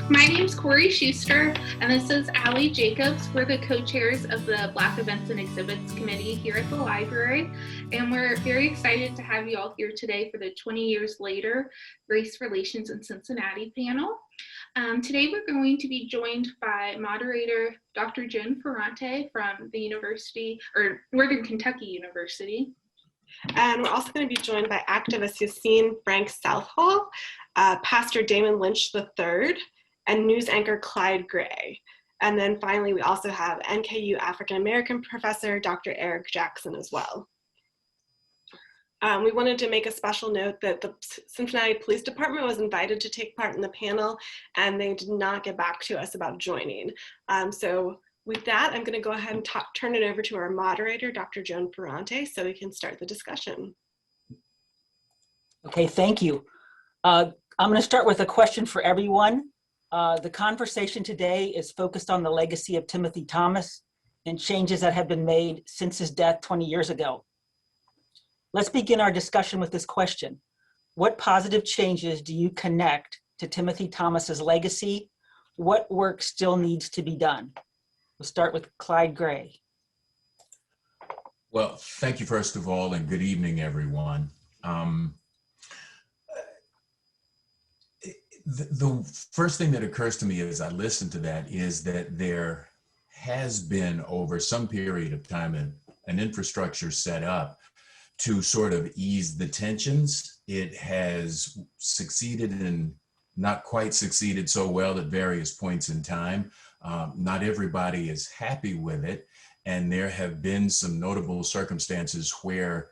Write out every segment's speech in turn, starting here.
My name's Corey Schuster, and this is Allie Jacobs. We're the co-chairs of the Black Events and Exhibits Committee here at the library, and we're very excited to have you all here today for the 20 Years Later Race Relations in Cincinnati panel. Today we're going to be joined by moderator Dr. Joan Ferrante from the Northern Kentucky University. And we're also going to be joined by activist Yassine Frank Southall, Pastor Damon Lynch III, and news anchor Clyde Gray. And then finally, we also have NKU African-American professor, Dr. Eric Jackson as well. We wanted to make a special note that the Cincinnati Police Department was invited to take part in the panel, and they did not get back to us about joining. So with that, I'm gonna go ahead and turn it over to our moderator, Dr. Joan Ferrante, so we can start the discussion. Okay, thank you. I'm gonna start with a question for everyone. The conversation today is focused on the legacy of Timothy Thomas and changes that have been made since his death 20 years ago. Let's begin our discussion with this question. What positive changes do you connect to Timothy Thomas's legacy? What work still needs to be done? We'll start with Clyde Gray. Well, thank you first of all, and good evening, everyone. The first thing that occurs to me as I listen to that is that there has been, over some period of time, an infrastructure set up to sort of ease the tensions. It has succeeded and not quite succeeded so well at various points in time. Not everybody is happy with it, and there have been some notable circumstances where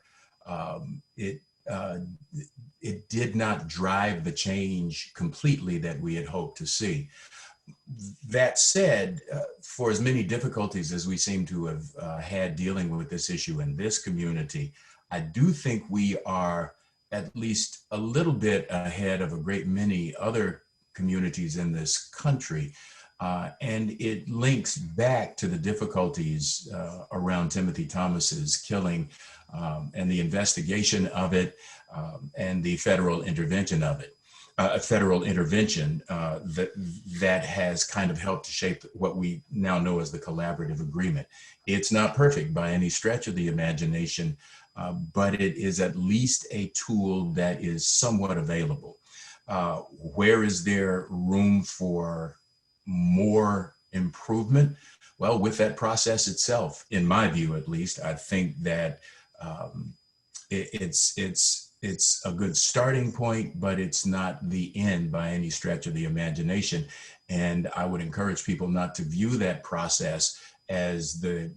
it did not drive the change completely that we had hoped to see. That said, for as many difficulties as we seem to have had dealing with this issue in this community, I do think we are at least a little bit ahead of a great many other communities in this country. And it links back to the difficulties around Timothy Thomas's killing and the investigation of it and the federal intervention of it. That has kind of helped to shape what we now know as the collaborative agreement. It's not perfect by any stretch of the imagination, but it is at least a tool that is somewhat available. Where is there room for more improvement? Well, with that process itself, in my view at least, I think that it's a good starting point, but it's not the end by any stretch of the imagination. And I would encourage people not to view that process as the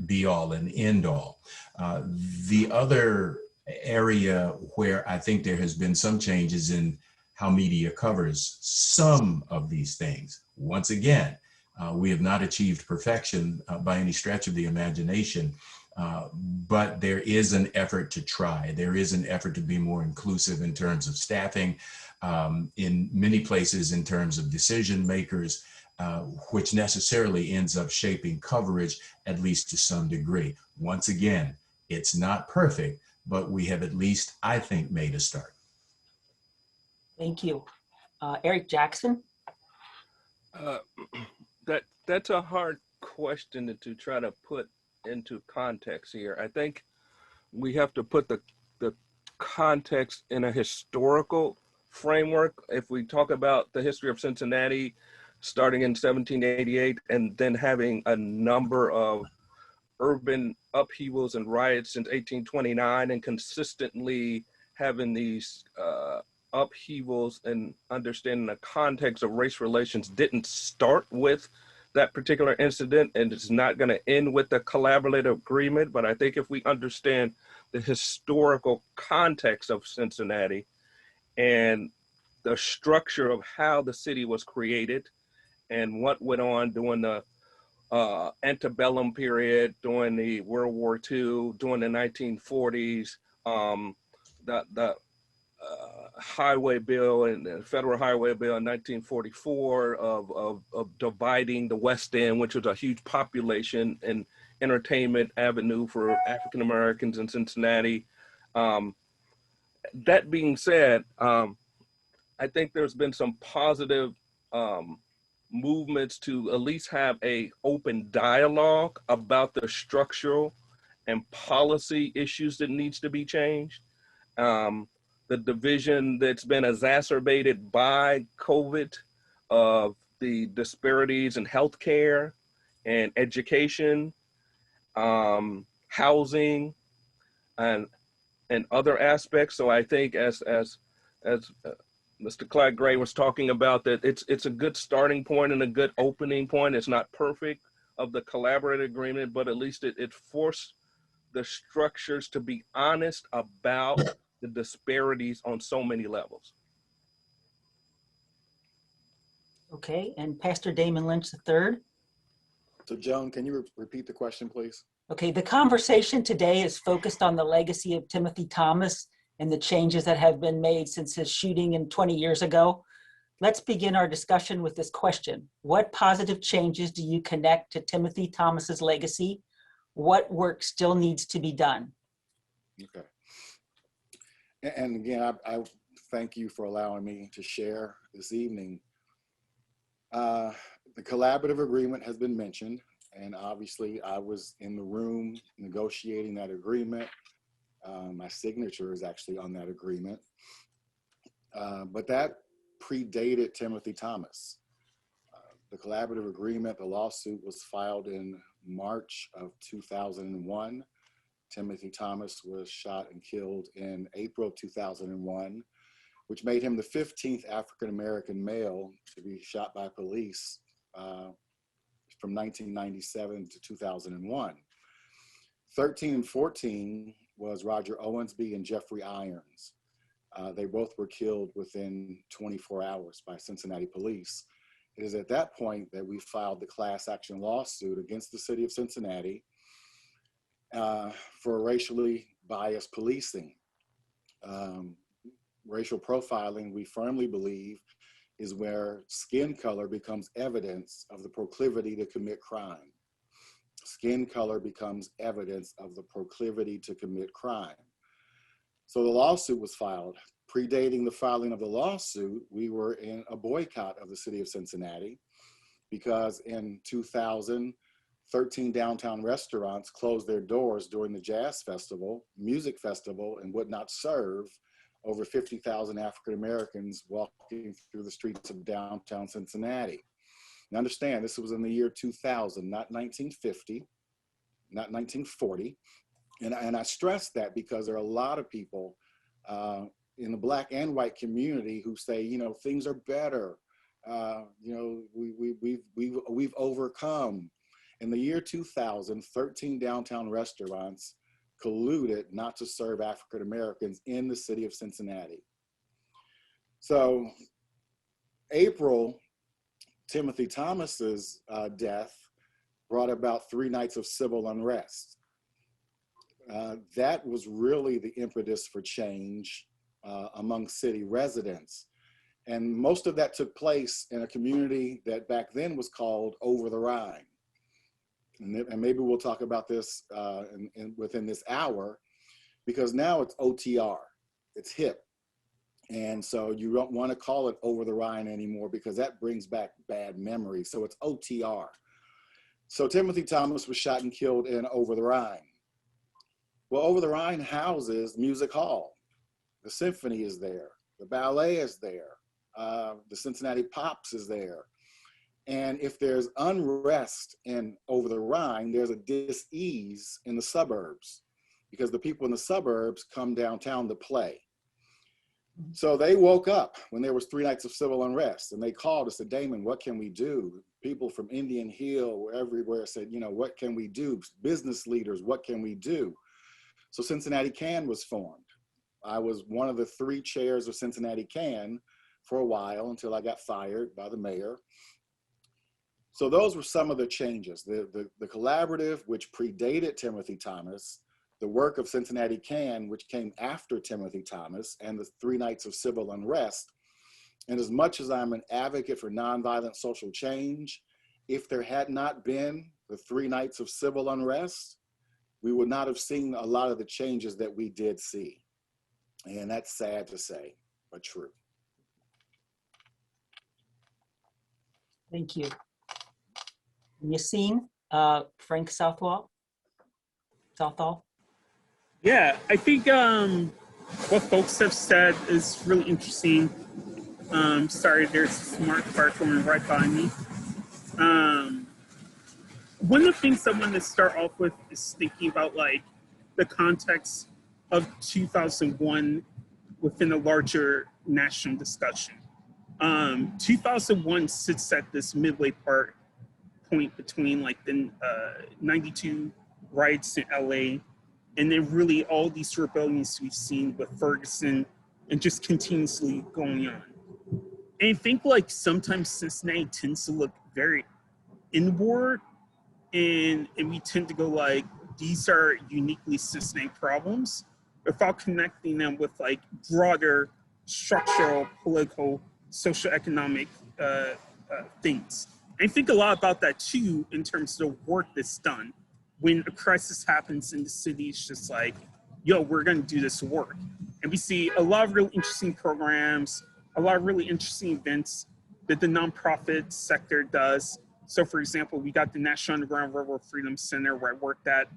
be all and end all. The other area where I think there has been some changes in how media covers some of these things. Once again, we have not achieved perfection by any stretch of the imagination, but there is an effort to try. There is an effort to be more inclusive in terms of staffing, in many places in terms of decision makers, which necessarily ends up shaping coverage, at least to some degree. Once again, it's not perfect, but we have at least, I think, made a start. Thank you. Eric Jackson? That's a hard question to try to put into context here. I think we have to put the context in a historical framework. If we talk about the history of Cincinnati, starting in 1788, and then having a number of urban upheavals and riots since 1829, and consistently having these upheavals and understanding the context of race relations didn't start with that particular incident, and it's not going to end with the collaborative agreement. But I think if we understand the historical context of Cincinnati and the structure of how the city was created and what went on during the antebellum period, during the World War II, during the 1940s, the highway bill and the federal highway bill in 1944 of dividing the West End, which was a huge population and entertainment avenue for African Americans in Cincinnati. That being said, I think there's been some positive movements to at least have a open dialogue about the structural and policy issues that needs to be changed. The division that's been exacerbated by COVID of the disparities in healthcare and education, housing, and other aspects. So I think as Mr. Clyde Gray was talking about, that it's a good starting point and a good opening point. It's not perfect of the collaborative agreement, but at least it forced the structures to be honest about the disparities on so many levels. Okay, and Pastor Damon Lynch III. So Joan, can you repeat the question, please? Okay, the conversation today is focused on the legacy of Timothy Thomas and the changes that have been made since his shooting 20 years ago. Let's begin our discussion with this question. What positive changes do you connect to Timothy Thomas's legacy? What work still needs to be done? Okay. And again, I thank you for allowing me to share this evening. The collaborative agreement has been mentioned, and obviously I was in the room negotiating that agreement. My signature is actually on that agreement, but that predated Timothy Thomas. The collaborative agreement, the lawsuit, was filed in March of 2001. Timothy Thomas was shot and killed in April of 2001, which made him the 15th African-American male to be shot by police from 1997 to 2001. 13 and 14 was Roger Owensby and Jeffrey Irons. They both were killed within 24 hours by Cincinnati police. It is at that point that we filed the class action lawsuit against the city of Cincinnati for racially biased policing. Racial profiling, we firmly believe, is where skin color becomes evidence of the proclivity to commit crime. Skin color becomes evidence of the proclivity to commit crime. So the lawsuit was filed. Predating the filing of the lawsuit, we were in a boycott of the city of Cincinnati because in 2000, 13 downtown restaurants closed their doors during the jazz festival, music festival, and would not serve over 50,000 African Americans walking through the streets of downtown Cincinnati. Now understand, this was in the year 2000, not 1950, not 1940. And I stress that because there are a lot of people in the Black and white community who say, you know, things are better. You know, we've overcome. In the year 2000, 13 downtown restaurants colluded not to serve African Americans in the city of Cincinnati. So April, Timothy Thomas's death brought about 3 nights of civil unrest. That was really the impetus for change among city residents. And most of that took place in a community that back then was called Over the Rhine. And maybe we'll talk about this within this hour, because now it's OTR, it's hip. And so you don't want to call it Over the Rhine anymore because that brings back bad memories. So it's OTR. So Timothy Thomas was shot and killed in Over the Rhine. Well, Over the Rhine houses Music Hall. The symphony is there. The ballet is there. The Cincinnati Pops is there. And if there's unrest in Over the Rhine, there's a dis-ease in the suburbs because the people in the suburbs come downtown to play. So they woke up when there was 3 nights of civil unrest and they called and said, Damon, what can we do? People from Indian Hill, everywhere said, you know, what can we do? Business leaders, what can we do? So Cincinnati CAN was formed. I was one of the 3 chairs of Cincinnati CAN for a while until I got fired by the mayor. So those were some of the changes. The collaborative, which predated Timothy Thomas, the work of Cincinnati CAN, which came after Timothy Thomas, and the 3 nights of civil unrest. And as much as I'm an advocate for nonviolent social change, if there had not been the 3 nights of civil unrest, we would not have seen a lot of the changes that we did see. And that's sad to say, but true. Thank you. Yassine, Frank Southall? Yeah, I think what folks have said is really interesting. Sorry, there's a smart car coming right by me. One of the things I want to start off with is thinking about like the context of 2001 within a larger national discussion. 2001 sits at this midway point between like the 92 riots in LA and then really all these rebellions we've seen with Ferguson and just continuously going on. And I think like sometimes Cincinnati tends to look very inward and we tend to go like, these are uniquely Cincinnati problems without connecting them with like broader structural, political, socioeconomic things. I think a lot about that too in terms of the work that's done. When a crisis happens in the city, it's just like, yo, we're gonna do this work. And we see a lot of really interesting programs, a lot of really interesting events that the nonprofit sector does. So for example, we got the National Underground Railroad Freedom Center where I worked at,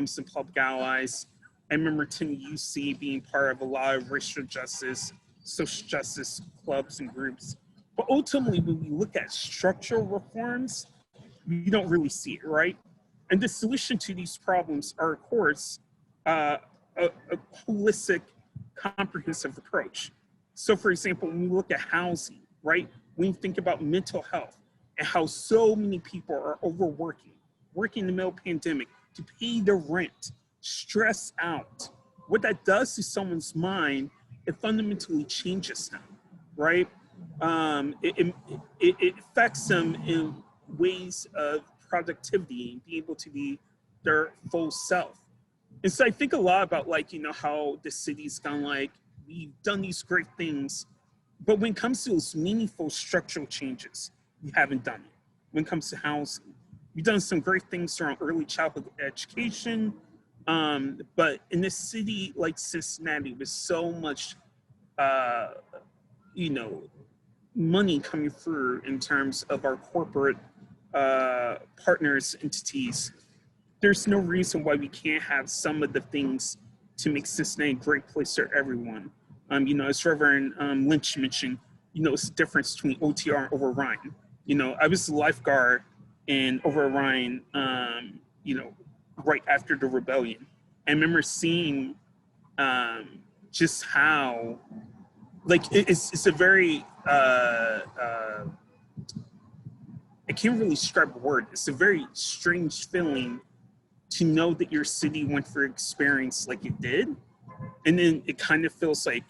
some public allies. I remember Tim UC being part of a lot of racial justice, social justice clubs and groups. But ultimately, when we look at structural reforms, we don't really see it, right? And the solution to these problems are, of course, a holistic, comprehensive approach. So for example, when we look at housing, right? When you think about mental health and how so many people are overworking, working in the middle of the pandemic to pay their rent, stressed out, what that does to someone's mind, it fundamentally changes them, right? It affects them in ways of productivity and being able to be their full self. And so I think a lot about like, you know, how the city's gone like, we've done these great things, but when it comes to those meaningful structural changes, we haven't done it. When it comes to housing, we've done some great things around early childhood education, but in a city like Cincinnati with so much, you know, money coming through in terms of our corporate partners, entities, there's no reason why we can't have some of the things to make Cincinnati a great place for everyone. You know, as Reverend Lynch mentioned, you know, it's the difference between OTR and Over Rhine. You know, I was a lifeguard in Over Rhine, you know, right after the rebellion. I remember seeing just how, like, it's a very, I can't really describe a word. It's a very strange feeling to know that your city went through an experience like it did. And then it kind of feels like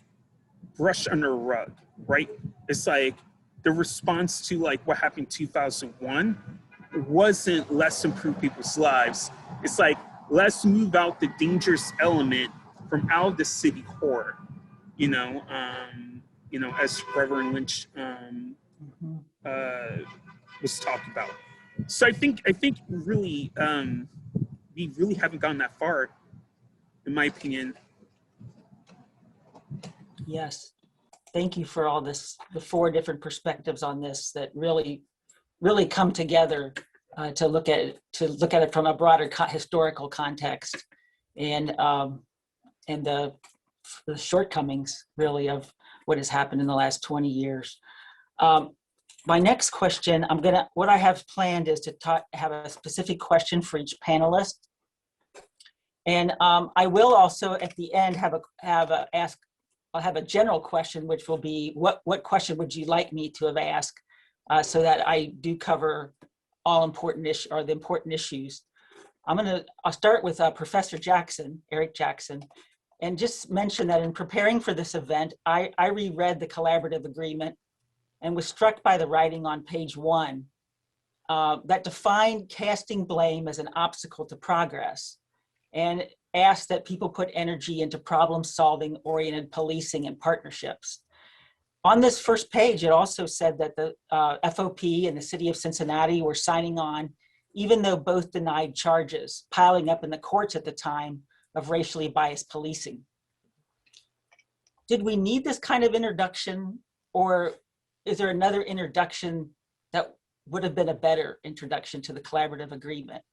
brushed under a rug, right? It's like the response to like what happened in 2001 wasn't let's improve people's lives. It's like, let's move out the dangerous element from out of the city core, you know, as Reverend Lynch was talking about. So I think really, we really haven't gone that far, in my opinion. Yes, thank you for all this, the 4 different perspectives on this that really come together to look at it from a broader historical context and the shortcomings really of what has happened in the last 20 years. My next question, what I have planned is to have a specific question for each panelist. And I will also at the end I'll have a general question, which will be, what question would you like me to have asked so that I do cover all important issues or the important issues. I'll start with Professor Jackson, Eric Jackson, and just mention that in preparing for this event, I reread the collaborative agreement and was struck by the writing on page 1 that defined casting blame as an obstacle to progress and asked that people put energy into problem-solving oriented policing and partnerships. On this first page, it also said that the FOP and the city of Cincinnati were signing on, even though both denied charges, piling up in the courts at the time of racially biased policing. Did we need this kind of introduction, or is there another introduction would have been a better introduction to the collaborative agreement?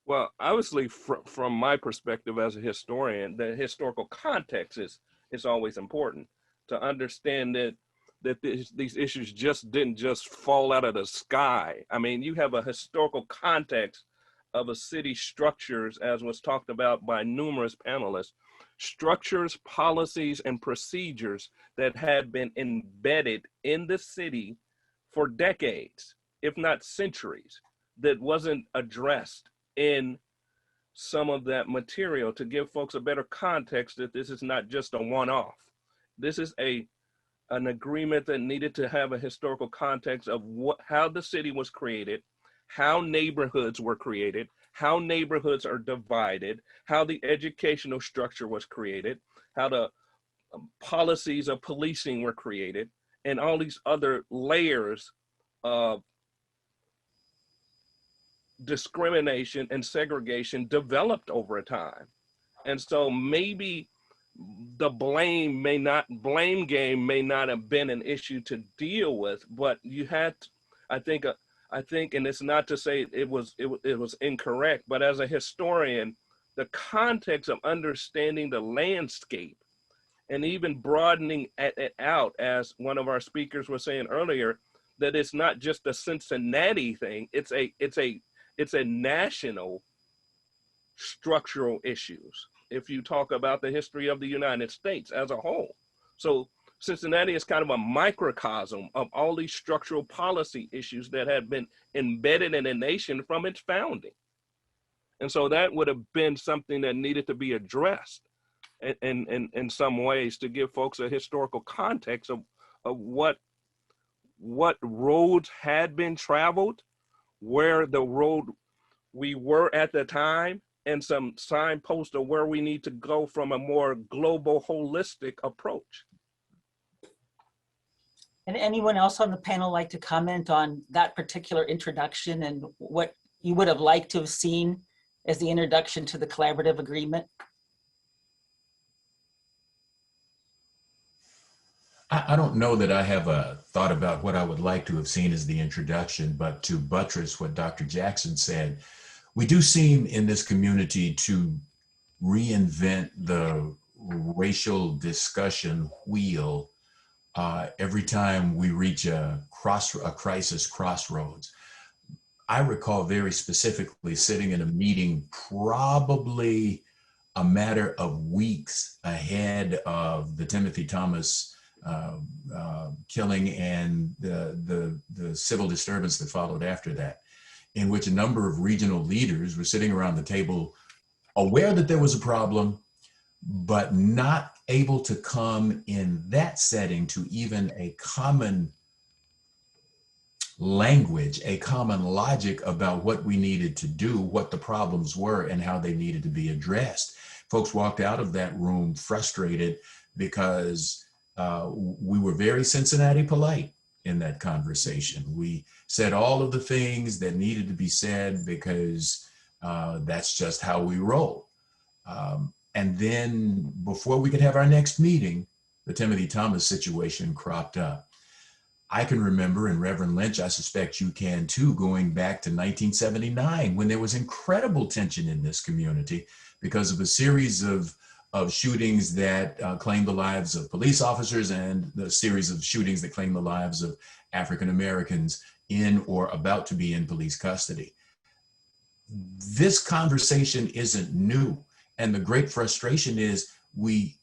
Well, obviously, from my perspective as a historian, the historical context is always important to understand that these issues didn't just fall out of the sky. I mean, you have a historical context of a city's structures, as was talked about by numerous panelists, structures, policies, and procedures that had been embedded in the city for decades, if not centuries, that wasn't addressed in some of that material, to give folks a better context that this is not just a one-off. This is an agreement that needed to have a historical context of how the city was created, how neighborhoods were created, how neighborhoods are divided, how the educational structure was created, how the policies of policing were created, and all these other layers of discrimination and segregation developed over time. And so maybe the blame game may not have been an issue to deal with, but you had, I think, and it's not to say it was incorrect, but as a historian, the context of understanding the landscape and even broadening it out, as one of our speakers was saying earlier, that it's not just a Cincinnati thing, it's a national structural issues if you talk about the history of the United States as a whole. So Cincinnati is kind of a microcosm of all these structural policy issues that had been embedded in a nation from its founding. And so that would have been something that needed to be addressed in some ways, to give folks a historical context of what roads had been traveled, where the road we were at the time, and some signposts of where we need to go from a more global, holistic approach. And anyone else on the panel like to comment on that particular introduction and what you would have liked to have seen as the introduction to the collaborative agreement? I don't know that I have a thought about what I would like to have seen as the introduction, but to buttress what Dr. Jackson said, we do seem in this community to reinvent the racial discussion wheel every time we reach a crisis crossroads. I recall very specifically sitting in a meeting probably a matter of weeks ahead of the Timothy Thomas killing and the civil disturbance that followed after that, in which a number of regional leaders were sitting around the table aware that there was a problem, but not able to come in that setting to even a common language, a common logic about what we needed to do, what the problems were, and how they needed to be addressed. Folks walked out of that room frustrated because we were very Cincinnati polite in that conversation. We said all of the things that needed to be said because that's just how we roll. And then before we could have our next meeting, the Timothy Thomas situation cropped up. I can remember, and Reverend Lynch, I suspect you can too, going back to 1979 when there was incredible tension in this community because of a series of shootings that claimed the lives of police officers and the series of shootings that claimed the lives of African Americans in or about to be in police custody. This conversation isn't new. And the great frustration is we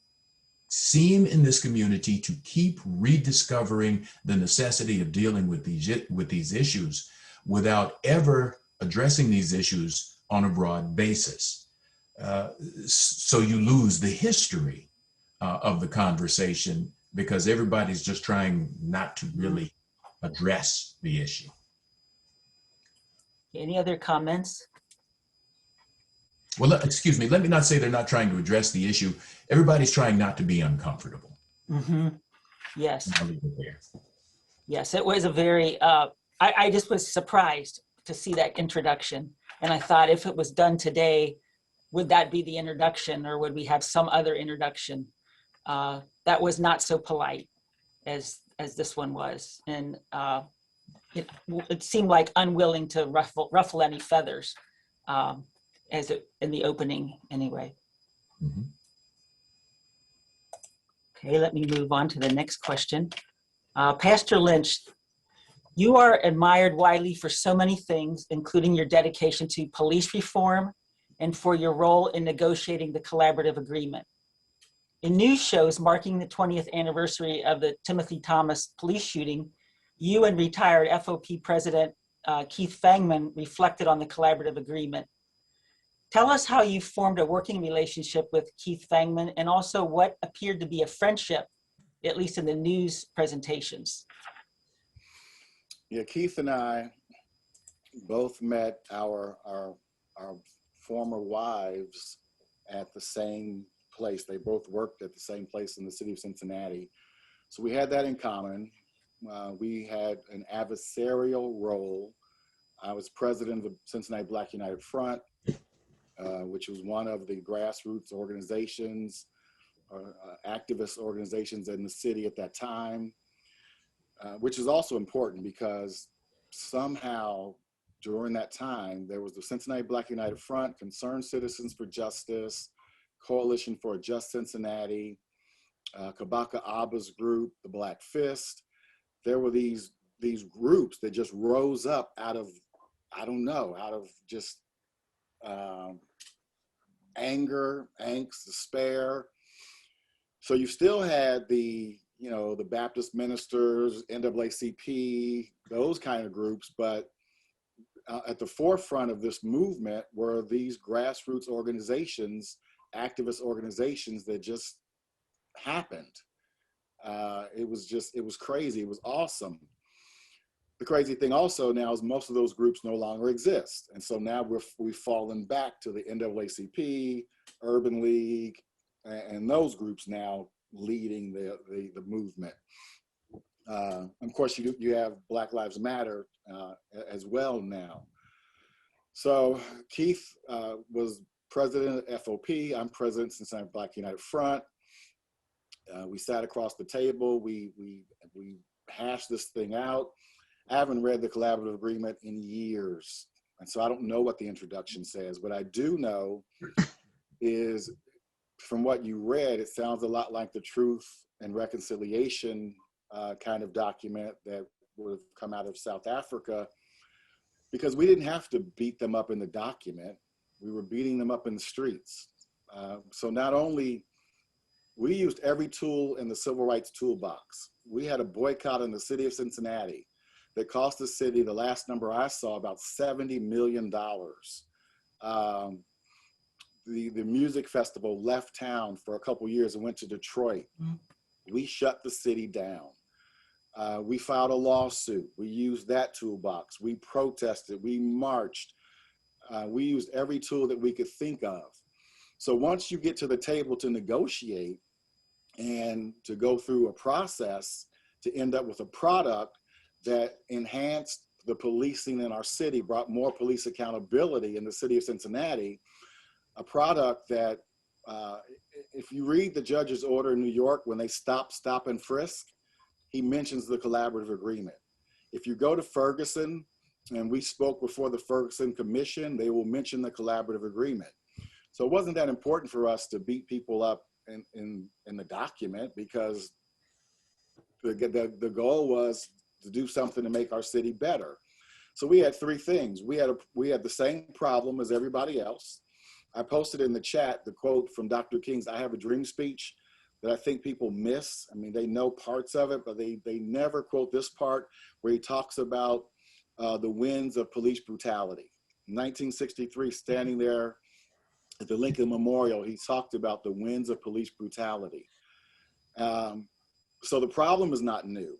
seem in this community to keep rediscovering the necessity of dealing with these issues without ever addressing these issues on a broad basis. So you lose the history of the conversation because everybody's just trying not to really address the issue. Any other comments? Well, excuse me, let me not say they're not trying to address the issue. Everybody's trying not to be uncomfortable. Mm-hmm. Yes. I'll leave it there. Yes, it was a very, I just was surprised to see that introduction. And I thought if it was done today, would that be the introduction or would we have some other introduction that was not so polite as this one was? And it seemed like unwilling to ruffle any feathers, as it in the opening anyway. Mhm. Okay, let me move on to the next question. Pastor Lynch, you are admired widely for so many things, including your dedication to police reform and for your role in negotiating the collaborative agreement. In news shows marking the 20th anniversary of the Timothy Thomas police shooting, you and retired FOP President Keith Fangman reflected on the collaborative agreement. Tell us how you formed a working relationship with Keith Fangman and also what appeared to be a friendship, at least in the news presentations. Yeah, Keith and I both met our former wives at the same place. They both worked at the same place in the city of Cincinnati. So we had that in common. We had an adversarial role. I was president of the Cincinnati Black United Front, which was one of the grassroots organizations, activist organizations in the city at that time, which is also important because somehow during that time, there was the Cincinnati Black United Front, Concerned Citizens for Justice, Coalition for a Just Cincinnati, Kabaka Abba's group, the Black Fist. There were these groups that just rose up out of, I don't know, out of just anger, angst, despair. So you still had the Baptist ministers, NAACP, those kind of groups, but at the forefront of this movement were these grassroots organizations, activist organizations that just happened. It was crazy. It was awesome. The crazy thing also now is most of those groups no longer exist. And so now we've fallen back to the NAACP, Urban League, and those groups now leading the movement. Of course, you have Black Lives Matter as well now. So Keith was president of FOP. I'm president of Cincinnati Black United Front. We sat across the table. We hashed this thing out. I haven't read the collaborative agreement in years, and so I don't know what the introduction says. What I do know is, from what you read, it sounds a lot like the Truth and Reconciliation kind of document that would have come out of South Africa, because we didn't have to beat them up in the document. We were beating them up in the streets. So not only, we used every tool in the civil rights toolbox. We had a boycott in the city of Cincinnati that cost the city, the last number I saw, about $70 million. The music festival left town for a couple years and went to Detroit. We shut the city down. We filed a lawsuit. We used that toolbox. We protested, we marched. We used every tool that we could think of. So once you get to the table to negotiate and to go through a process to end up with a product that enhanced the policing in our city, brought more police accountability in the city of Cincinnati, a product that, if you read the judge's order in New York, when they stop, and frisk, he mentions the collaborative agreement. If you go to Ferguson, and we spoke before the Ferguson Commission, they will mention the collaborative agreement. So it wasn't that important for us to beat people up in the document, because the goal was to do something to make our city better. So we had three things. We had the same problem as everybody else. I posted in the chat the quote from Dr. King's "I Have a Dream" speech that I think people miss. I mean, they know parts of it, but they never quote this part where he talks about the winds of police brutality. In 1963, standing there at the Lincoln Memorial, he talked about the winds of police brutality. So the problem is not new.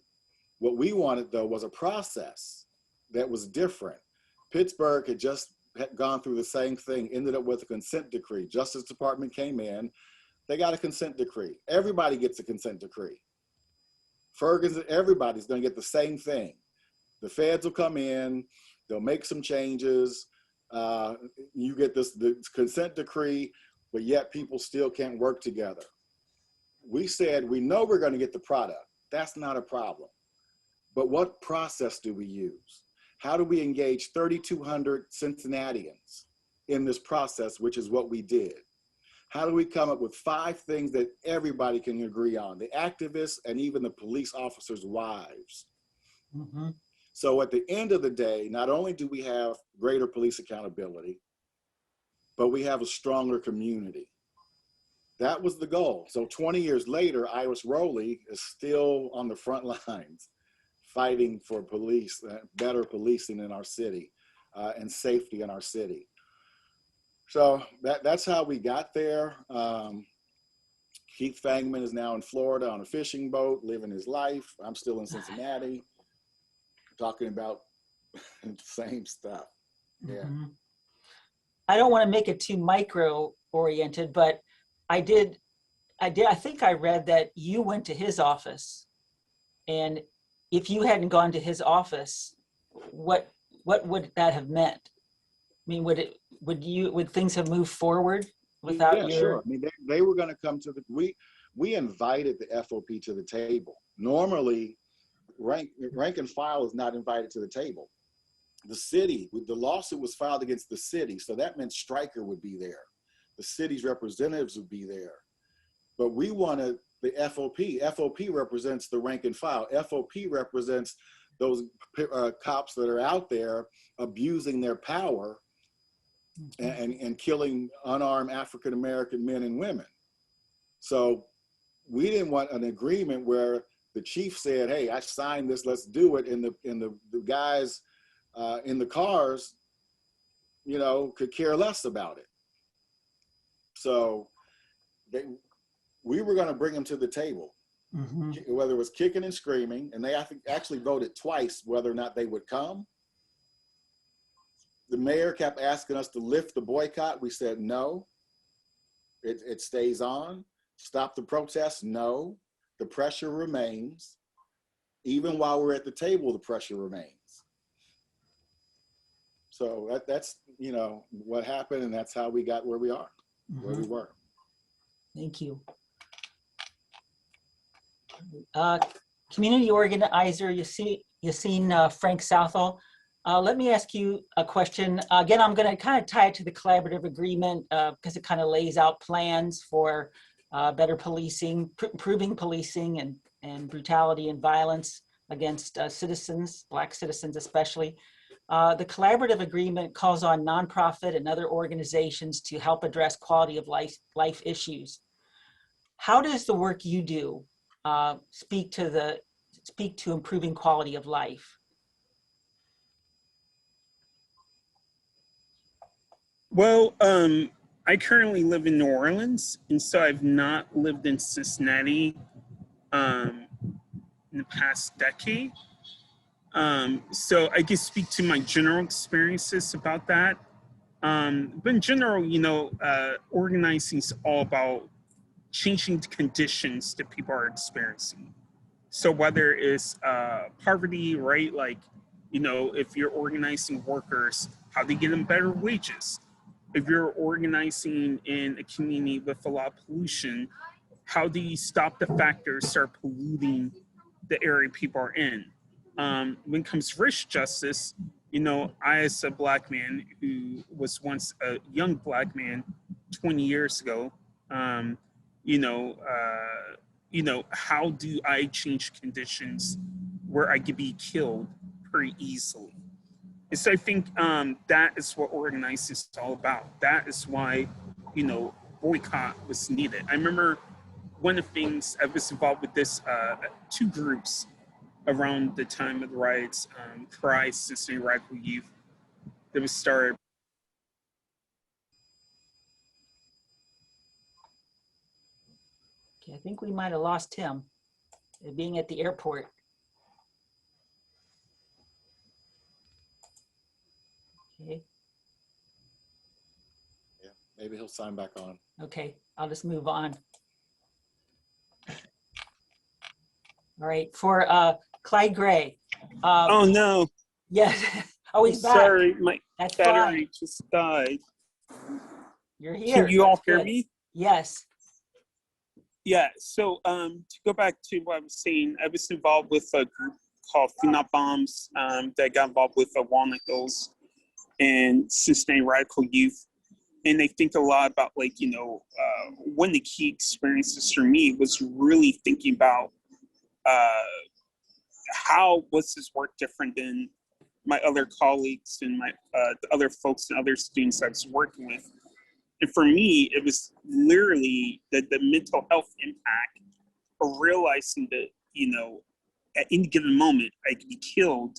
What we wanted, though, was a process that was different. Pittsburgh had just gone through the same thing, ended up with a consent decree. Justice Department came in, they got a consent decree. Everybody gets a consent decree. Ferguson, everybody's gonna get the same thing. The feds will come in, they'll make some changes. You get the consent decree, but yet people still can't work together. We said, we know we're gonna get the product. That's not a problem. But what process do we use? How do we engage 3,200 Cincinnatians in this process, which is what we did? How do we come up with 5 things that everybody can agree on, the activists and even the police officers' wives? Mm-hmm. So at the end of the day, not only do we have greater police accountability, but we have a stronger community. That was the goal. So 20 years later, Iris Rowley is still on the front lines fighting for police, better policing in our city and safety in our city. So that's how we got there. Keith Fangman is now in Florida on a fishing boat, living his life. I'm still in Cincinnati, talking about the same stuff. Yeah. Mm-hmm. I don't want to make it too micro oriented, but I think I read that you went to his office, and if you hadn't gone to his office, what would that have meant? I mean, would things have moved forward without Yeah, sure. I mean, they were going to come to we invited the FOP to the table. Normally, rank and file is not invited to the table. The city, the lawsuit was filed against the city, so that meant Stryker would be there. The city's representatives would be there. But we wanted the FOP. FOP represents the rank and file. FOP represents those cops that are out there abusing their power and killing unarmed African-American men and women. So we didn't want an agreement where the chief said, hey, I signed this, let's do it. And the guys in the cars, you know, could care less about it. So we were going to bring them to the table, Mm-hmm. whether it was kicking and screaming, and they actually voted twice whether or not they would come. The mayor kept asking us to lift the boycott. We said no, it stays on. Stop the protests, no. The pressure remains. Even while we're at the table, the pressure remains. So that's, you know, what happened, and that's how we got where we are, where we were. Thank you. Community organizer Yassine Frank Southall. Let me ask you a question. Again, I'm going to kind of tie it to the collaborative agreement because it kind of lays out plans for better policing, improving policing and brutality and violence against citizens, Black citizens especially. The collaborative agreement calls on nonprofit and other organizations to help address quality of life issues. How does the work you do speak to improving quality of life? Well, I currently live in New Orleans, and so I've not lived in Cincinnati in the past decade. So I can speak to my general experiences about that. But in general, you know, organizing is all about changing the conditions that people are experiencing. So whether it's poverty, right? Like, you know, if you're organizing workers, how do you get them better wages? If you're organizing in a community with a lot of pollution, how do you stop the factors that are polluting the area people are in? When it comes to racial justice, you know, I, as a Black man who was once a young Black man 20 years ago, you know, how do I change conditions where I could be killed pretty easily? And so I think that is what organizing is all about. That is why, you know, boycott was needed. I remember one of the things I was involved with this 2 groups around the time of the riots, CRY, Cincinnati Radical Youth, that was started. Okay, I think we might have lost him being at the airport. Okay. Yeah, maybe he'll sign back on. Okay, I'll just move on. All right, for Clyde Gray. Oh no. Yes. Oh, he's back. Sorry, my That's battery fine. just died. You're here. Can you all That's hear good. me? Yes. Yeah, so to go back to what I was saying, I was involved with a group called Funab Bombs that got involved with Walnut Hills and Cincinnati Radical Youth. And they think a lot about, like, you know, one of the key experiences for me was really thinking about how was this work different than my other colleagues and my the other folks and other students I was working with. And for me, it was literally the mental health impact of realizing that, you know, at any given moment, I could be killed,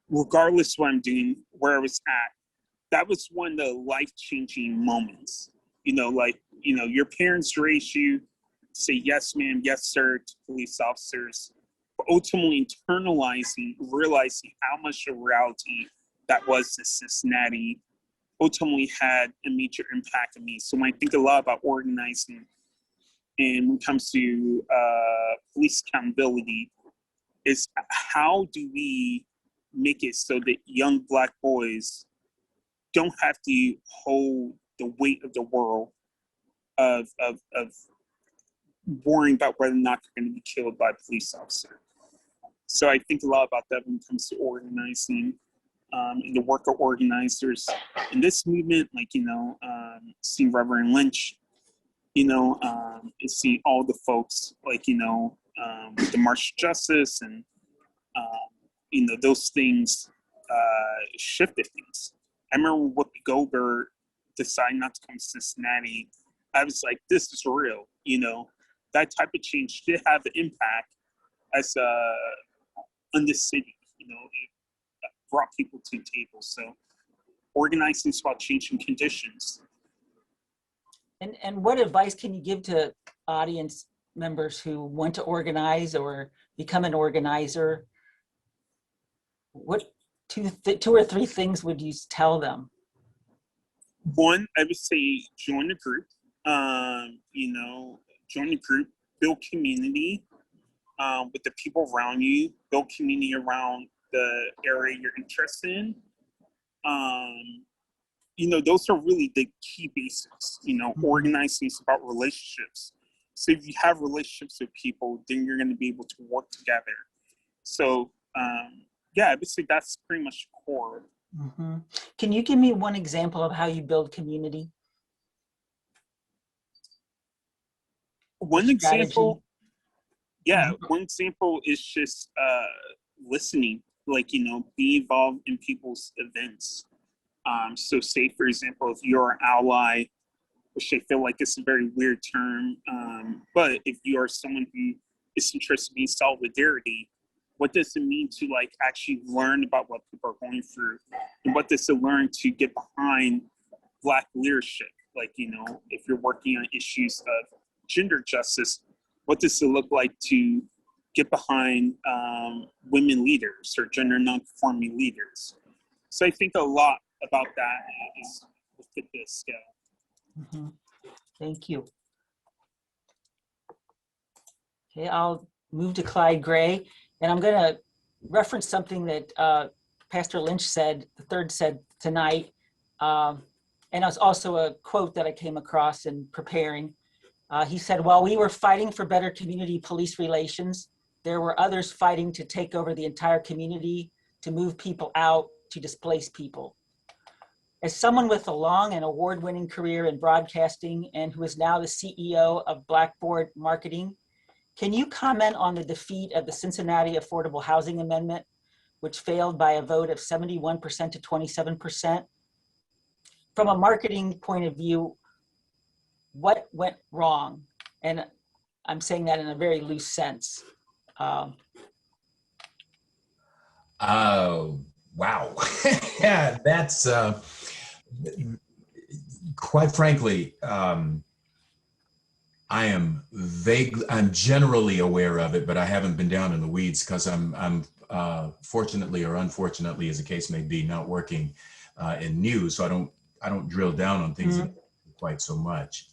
regardless of what I'm doing, where I was at. That was one of the life-changing moments. You know, like, you know, your parents raise you, say yes, ma'am, yes, sir, to police officers, but ultimately internalizing, realizing how much of reality that was in Cincinnati ultimately had a major impact on me. So when I think a lot about organizing, and when it comes to police accountability, is how do we make it so that young Black boys don't have to hold the weight of the world of worrying about whether or not they're going to be killed by a police officer. So I think a lot about that when it comes to organizing and the work of organizers in this movement, like, you know, seeing Reverend Lynch, you know, and seeing all the folks, like, you know, the March for Justice and, you know, those things shifted things. I remember when Whoopi Goldberg decided not to come to Cincinnati, I was like, this is real, you know. That type of change did have an impact as on the city, you know, it brought people to the table. So organizing is about changing conditions. And what advice can you give to audience members who want to organize or become an organizer? What two or three things would you tell them? One, I would say join the group. You know, join the group, build community with the people around you, build community around the area you're interested in. You know, those are really the key basics. You know, organizing is about relationships. So if you have relationships with people, then you're going to be able to work together. So yeah, I would say that's pretty much core. Mm-hmm. Can you give me one example of how you build community? One example, yeah, one example is just listening, like, you know, be involved in people's events. So say, for example, if you're an ally, which I feel like it's a very weird term, but if you are someone who is interested in solidarity, what does it mean to, like, actually learn about what people are going through? And what does it learn to get behind Black leadership? Like, you know, if you're working on issues of gender justice, what does it look like to get behind women leaders or gender non-conforming leaders? So I think a lot about that is fit this scale. Mm-hmm. Thank you. Okay, I'll move to Clyde Gray, and I'm going to reference something that Pastor Lynch said, the third said tonight, and it was also a quote that I came across in preparing. He said, while we were fighting for better community police relations, there were others fighting to take over the entire community, to move people out, to displace people. As someone with a long and award-winning career in broadcasting and who is now the CEO of Blackboard Marketing, can you comment on the defeat of the Cincinnati Affordable Housing Amendment, which failed by a vote of 71% to 27%? From a marketing point of view, what went wrong? And I'm saying that in a very loose sense. Wow. Yeah, that's quite frankly, I'm generally aware of it, but I haven't been down in the weeds because I'm fortunately or unfortunately, as the case may be, not working in news, so I don't drill down on things quite so much.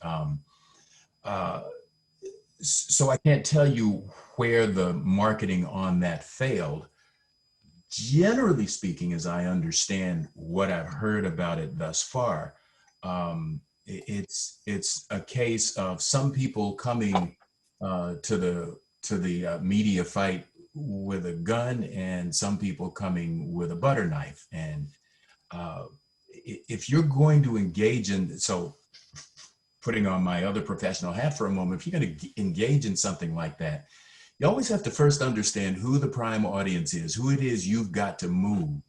So I can't tell you where the marketing on that failed. Generally speaking, as I understand what I've heard about it thus far, it's a case of some people coming to the media fight with a gun and some people coming with a butter knife. And if you're going to engage in, so putting on my other professional hat for a moment, if you're going to engage in something like that, you always have to first understand who the prime audience is, who it is you've got to move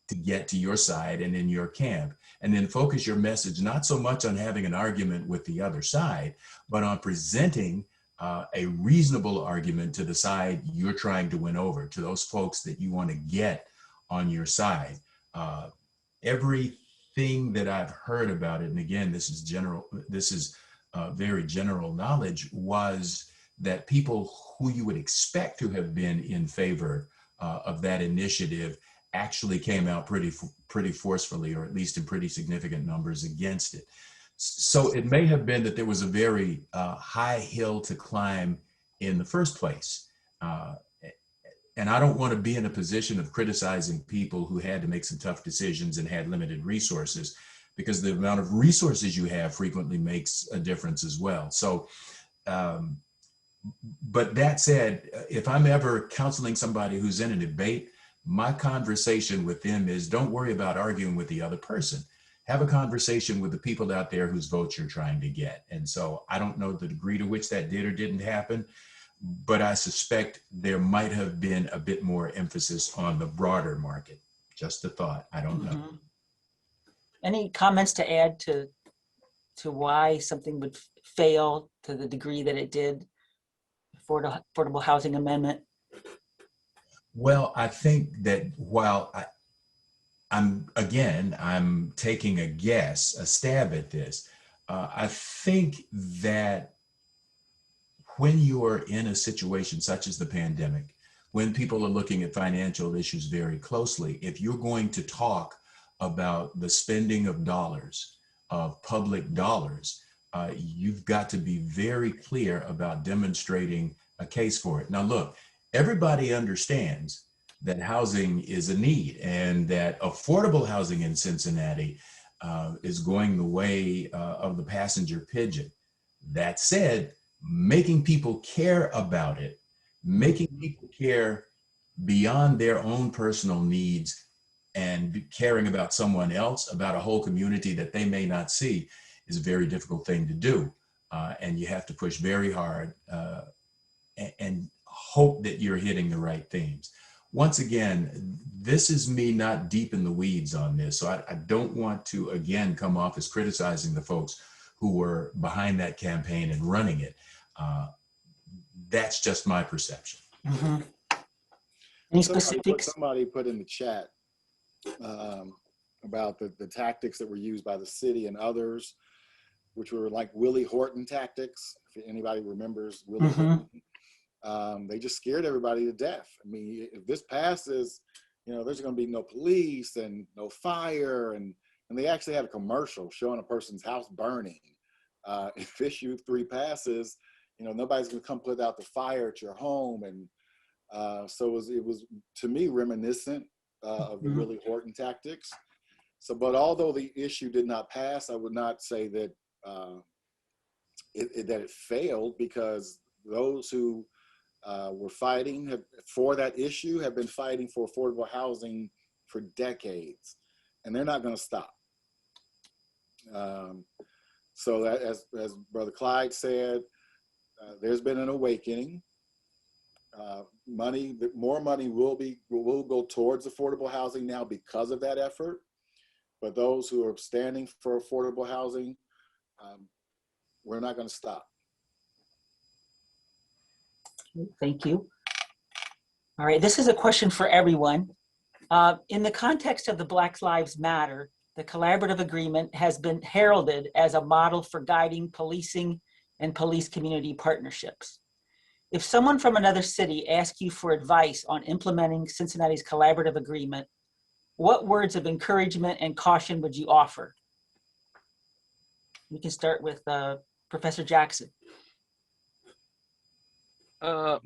to get to your side and in your camp, and then focus your message not so much on having an argument with the other side, but on presenting a reasonable argument to the side you're trying to win over, to those folks that you want to get on your side. Everything that I've heard about it, and again, this is very general knowledge, was that people who you would expect to have been in favor of that initiative actually came out pretty forcefully, or at least in pretty significant numbers, against it. So it may have been that there was a very high hill to climb in the first place. And I don't want to be in a position of criticizing people who had to make some tough decisions and had limited resources, because the amount of resources you have frequently makes a difference as well. So, but that said, if I'm ever counseling somebody who's in a debate, my conversation with them is, don't worry about arguing with the other person. Have a conversation with the people out there whose votes you're trying to get. And so I don't know the degree to which that did or didn't happen, but I suspect there might have been a bit more emphasis on the broader market. Just a thought, I don't know. Any comments to add to why something would fail to the degree that it did for the Affordable Housing Amendment? Well, I think that while I'm taking a guess, a stab at this. I think that when you are in a situation such as the pandemic, when people are looking at financial issues very closely, if you're going to talk about the spending of dollars, of public dollars, you've got to be very clear about demonstrating a case for it. Now, look, everybody understands that housing is a need and that affordable housing in Cincinnati is going the way of the passenger pigeon. That said, making people care about it, making people care beyond their own personal needs and caring about someone else, about a whole community that they may not see, is a very difficult thing to do. And you have to push very hard and hope that you're hitting the right themes. Once again, this is me not deep in the weeds on this, so I don't want to, again, come off as criticizing the folks who were behind that campaign and running it. That's just my perception. Mm-hmm. Any specifics? Somebody put in the chat about the tactics that were used by the city and others, which were like Willie Horton tactics. If anybody remembers Willie Horton. They just scared everybody to death. I mean, if this passes, there's going to be no police and no fire. And they actually had a commercial showing a person's house burning. If issue 3 passes, nobody's going to come put out the fire at your home. And so it was, to me, reminiscent of the Willie Horton tactics. So, but although the issue did not pass, I would not say that it failed, because those who were fighting for that issue have been fighting for affordable housing for decades, and they're not going to stop. So that, as Brother Clyde said, there's been an awakening. More money will go towards affordable housing now because of that effort. But those who are standing for affordable housing, we're not going to stop. Thank you. All right, this is a question for everyone. In the context of the Black Lives Matter, the collaborative agreement has been heralded as a model for guiding policing and police community partnerships. If someone from another city asks you for advice on implementing Cincinnati's collaborative agreement, what words of encouragement and caution would you offer? We can start with Professor Jackson. I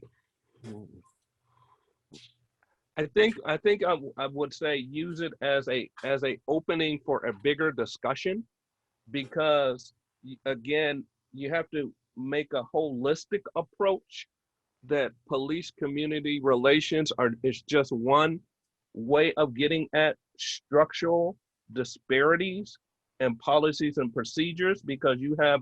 think I would say use it as a opening for a bigger discussion, because again, you have to make a holistic approach that police community relations is just one way of getting at structural disparities and policies and procedures, because you have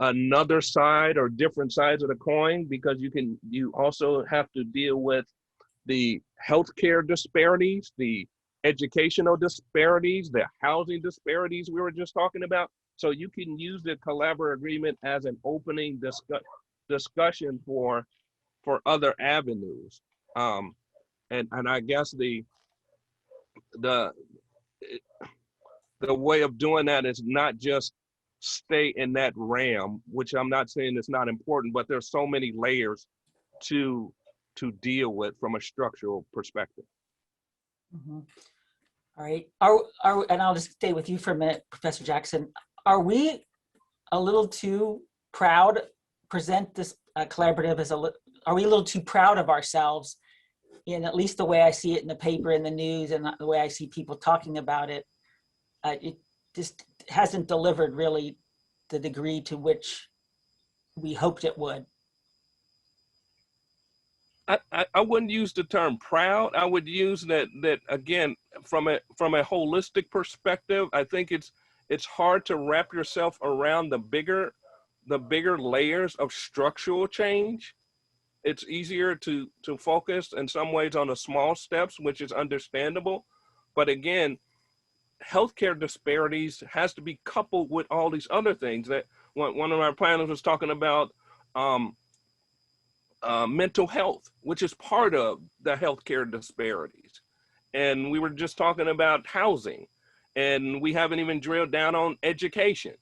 another side or different sides of the coin, because you also have to deal with the healthcare disparities, the educational disparities, the housing disparities we were just talking about. So you can use the collaborative agreement as an opening discussion for other avenues. And I guess the way of doing that is not just stay in that realm, which I'm not saying it's not important, but there's so many layers to deal with from a structural perspective. Mm-hmm. All right. And I'll just stay with you for a minute, Professor Jackson. Are we a little too proud, present this collaborative as are we a little too proud of ourselves, in at least the way I see it in the paper and the news and the way I see people talking about it? It just hasn't delivered really the degree to which we hoped it would. I wouldn't use the term proud. I would use that again, from a holistic perspective. I think it's hard to wrap yourself around the bigger layers of structural change. It's easier to focus in some ways on the small steps, which is understandable. But again, healthcare disparities has to be coupled with all these other things that one of our panelists was talking about. Mental health, which is part of the healthcare disparities. And we were just talking about housing, and we haven't even drilled down on education.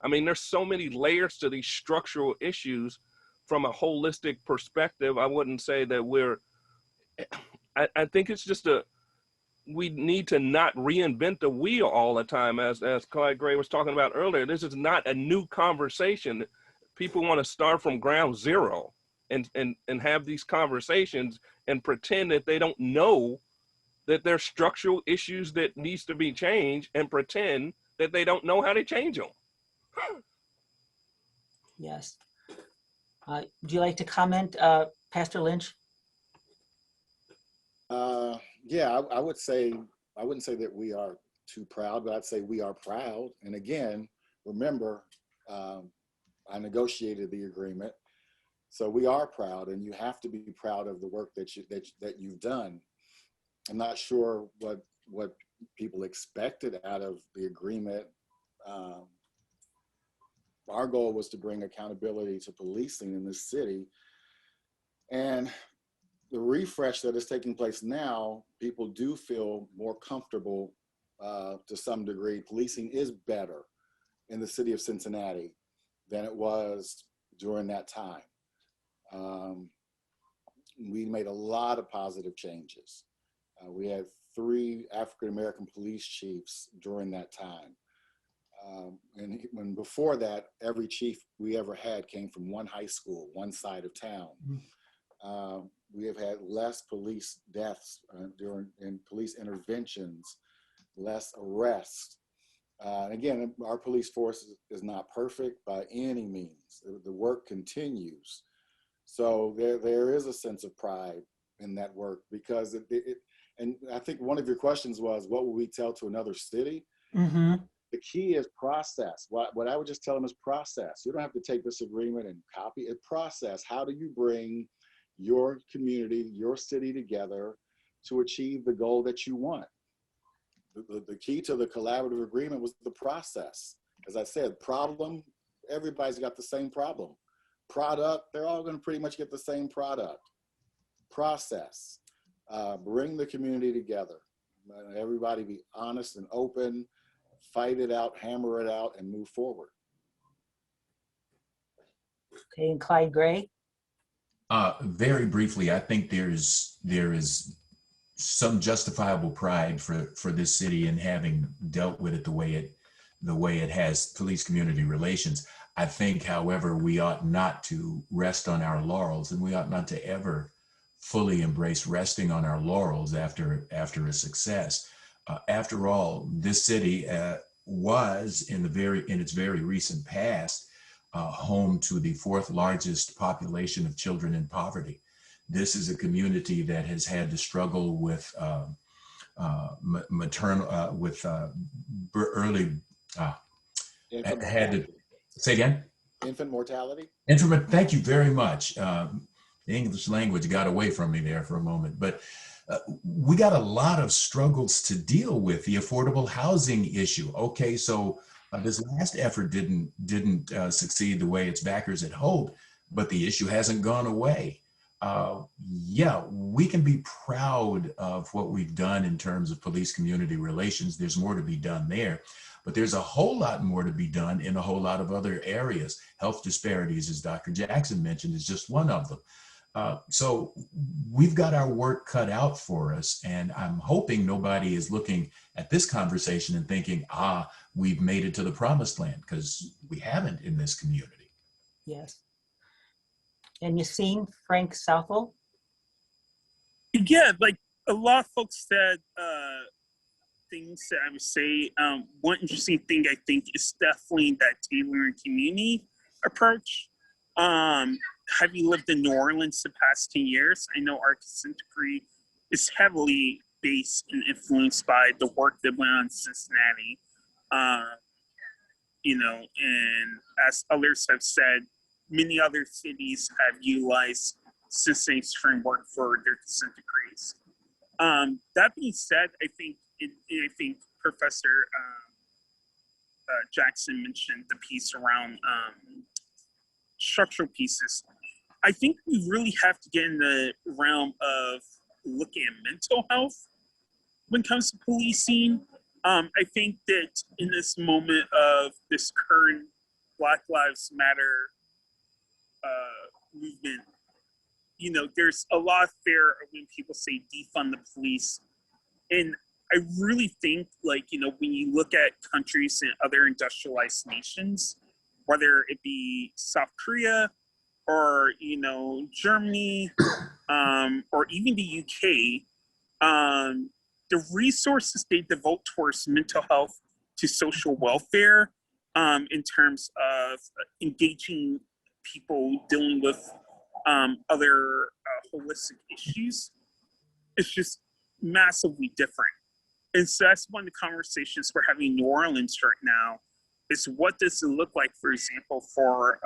I mean, there's so many layers to these structural issues from a holistic perspective. I wouldn't say that I think it's just we need to not reinvent the wheel all the time, as Clyde Gray was talking about earlier. This is not a new conversation. People want to start from ground zero and have these conversations and pretend that they don't know that there's structural issues that needs to be changed, and pretend that they don't know how to change them. Yes. Would you like to comment, Pastor Lynch? Yeah, I would say, I wouldn't say that we are too proud, but I'd say we are proud. And again, remember, I negotiated the agreement. So we are proud, and you have to be proud of the work that you've done. I'm not sure what people expected out of the agreement. Our goal was to bring accountability to policing in this city, and the refresh that is taking place now, people do feel more comfortable to some degree. Policing is better in the city of Cincinnati than it was during that time. We made a lot of positive changes. We had 3 African-American police chiefs during that time. And when before that, every chief we ever had came from one high school, one side of town. We have had less police deaths in police interventions, less arrests. And again, our police force is not perfect by any means. The work continues. So there is a sense of pride in that work, because and I think one of your questions was, what will we tell to another city? Mm-hmm. The key is process. What I would just tell them is process. You don't have to take this agreement and copy it. Process. How do you bring your community, your city together to achieve the goal that you want? The key to the collaborative agreement was the process. As I said, problem, everybody's got the same problem. Product, they're all going to pretty much get the same product. Process, bring the community together. Everybody be honest and open, fight it out, hammer it out, and move forward. Okay, and Clyde Gray? Very briefly, I think there is some justifiable pride for this city in having dealt with it the way it has police community relations. I think, however, we ought not to rest on our laurels, and we ought not to ever fully embrace resting on our laurels after a success. After all, this city was in its very recent past home to the fourth largest population of children in poverty. This is a community that has had to struggle with early, Infant had to, mortality. say again? Infant mortality? Thank you very much. The English language got away from me there for a moment, but we got a lot of struggles to deal with. The affordable housing issue. Okay, so this last effort didn't succeed the way its backers had hoped, but the issue hasn't gone away. Yeah, we can be proud of what we've done in terms of police community relations. There's more to be done there, but there's a whole lot more to be done in a whole lot of other areas. Health disparities, as Dr. Jackson mentioned, is just one of them. So we've got our work cut out for us, and I'm hoping nobody is looking at this conversation and thinking, we've made it to the promised land, because we haven't in this community. Yes. And you seen Frank Southwell? Yeah, like a lot of folks said things that I would say. One interesting thing I think is definitely that tailoring community approach. Having lived in New Orleans the past 10 years, I know our consent decree is heavily based and influenced by the work that went on in Cincinnati. You know, and as others have said, many other cities have utilized Cincinnati's framework for their consent decrees. That being said, I think Professor Jackson mentioned the piece around structural pieces. I think we really have to get in the realm of looking at mental health when it comes to policing. I think that in this moment of this current Black Lives Matter movement, you know, there's a lot of fear when people say defund the police. And I really think, like, you know, when you look at countries and other industrialized nations, whether it be South Korea or, you know, Germany, or even the UK, the resources they devote towards mental health to social welfare, in terms of engaging people dealing with other holistic issues, is just massively different. And so that's one of the conversations we're having in New Orleans right now, is what does it look like, for example, for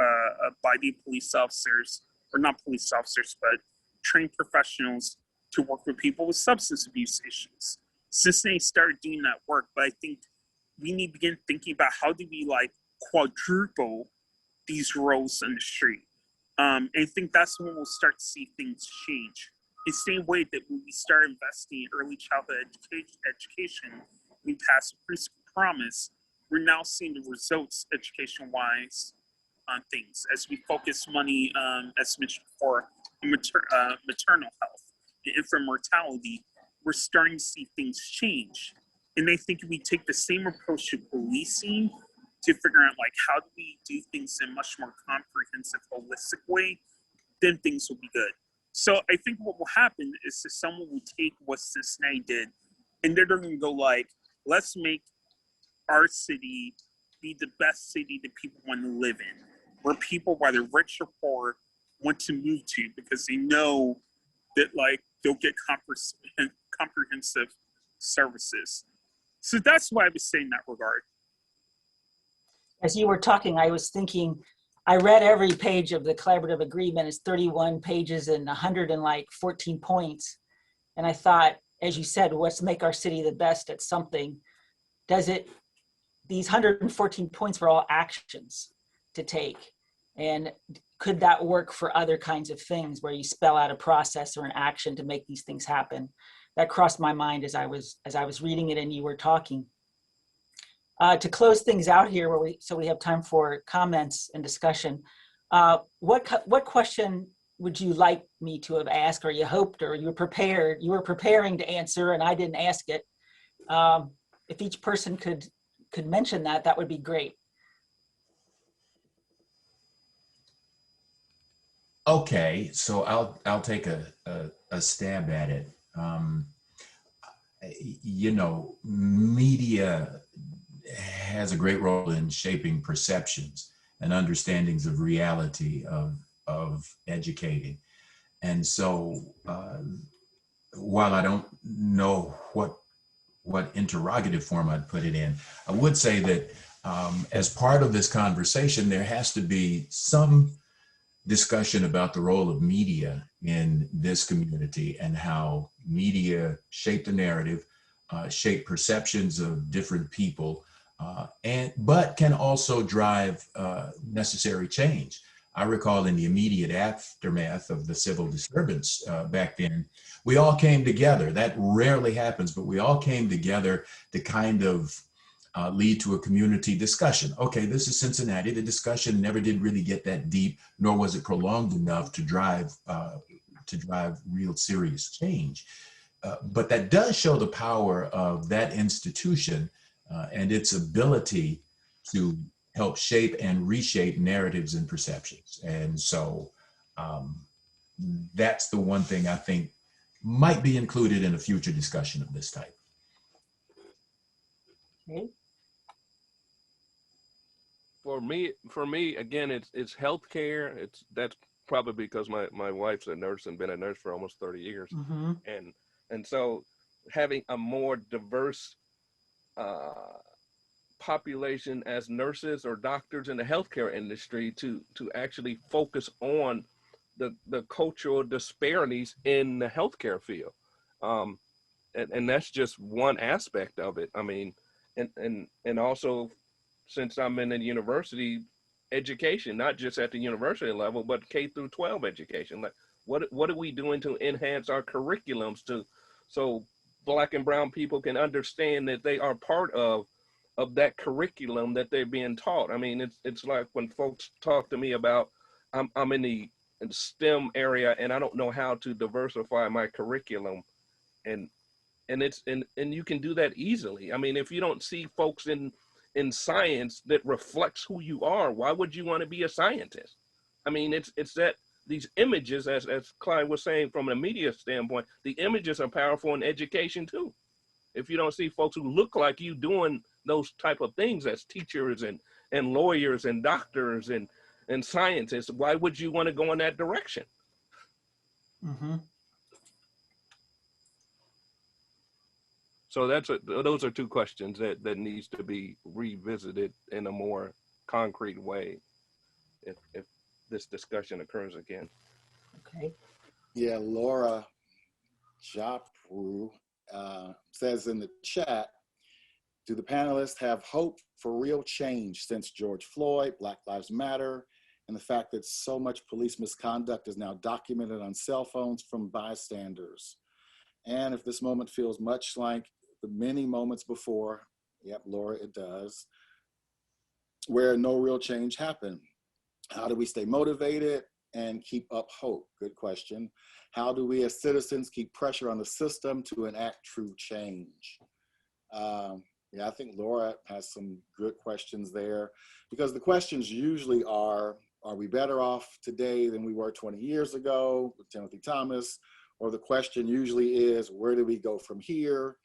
body police officers, or not police officers, but trained professionals to work with people with substance abuse issues. Cincinnati started doing that work, but I think we need to begin thinking about how do we like quadruple these roles in the street. And I think that's when we'll start to see things change. The same way that when we start investing in early childhood education, we passed a preschool promise, we're now seeing the results education-wise on things as we focus money, as mentioned before, on maternal health and infant mortality. We're starting to see things change. And I think if we take the same approach to policing to figure out like how do we do things in a much more comprehensive, holistic way, then things will be good. So I think what will happen is that someone will take what Cincinnati did, and they're going to go like, let's make our city be the best city that people want to live in, where people, whether rich or poor, want to move to because they know that like they'll get comprehensive services. So that's what I would say in that regard. As you were talking, I was thinking, I read every page of the collaborative agreement. It's 31 pages and 114 points. And I thought, as you said, let's make our city the best at something. These 114 points were all actions to take. And could that work for other kinds of things where you spell out a process or an action to make these things happen? That crossed my mind as I was reading it and you were talking. To close things out here, so we have time for comments and discussion, what question would you like me to have asked, or you hoped, or you were preparing to answer and I didn't ask it? If each person could mention that would be great. Okay, so I'll take a stab at it. You know, media has a great role in shaping perceptions. and understandings of reality of educating. And so while I don't know what interrogative form I'd put it in, I would say that as part of this conversation, there has to be some discussion about the role of media in this community and how media shape the narrative, shape perceptions of different people, but can also drive necessary change. I recall in the immediate aftermath of the civil disturbance back then, we all came together. That rarely happens, but we all came together to kind of lead to a community discussion. Okay, this is Cincinnati. The discussion never did really get that deep, nor was it prolonged enough to drive real serious change. But that does show the power of that institution and its ability to help shape and reshape narratives and perceptions. And so that's the one thing I think might be included in a future discussion of this type. Okay. For me, again, it's healthcare. That's probably because my wife's a nurse and been a nurse for almost 30 years, Mm-hmm. and so having a more diverse population as nurses or doctors in the healthcare industry to actually focus on the cultural disparities in the healthcare field, and that's just one aspect of it. I mean, and also, since I'm in the university education, not just at the university level, but K through 12 education. Like, what are we doing to enhance our curriculums so Black and brown people can understand that they are part of that curriculum that they're being taught? I mean, it's like when folks talk to me about I'm in the STEM area and I don't know how to diversify my curriculum, and you can do that easily. I mean, if you don't see folks in science that reflects who you are, why would you want to be a scientist? I mean, it's that these images, as Clyde was saying, from a media standpoint, the images are powerful in education too. If you don't see folks who look like you doing those type of things as teachers and lawyers and doctors and scientists, why would you want to go in that direction? Mm-hmm. So those are two questions that needs to be revisited in a more concrete way if this discussion occurs again. Okay. Yeah, Laura Japru says in the chat, do the panelists have hope for real change since George Floyd, Black Lives Matter, and the fact that so much police misconduct is now documented on cell phones from bystanders? And if this moment feels much like the many moments before, yep, Laura, it does, where no real change happened. How do we stay motivated and keep up hope? Good question. How do we as citizens keep pressure on the system to enact true change? Yeah, I think Laura has some good questions there, because the questions usually are we better off today than we were 20 years ago with Timothy Thomas? Or the question usually is, where do we go from here?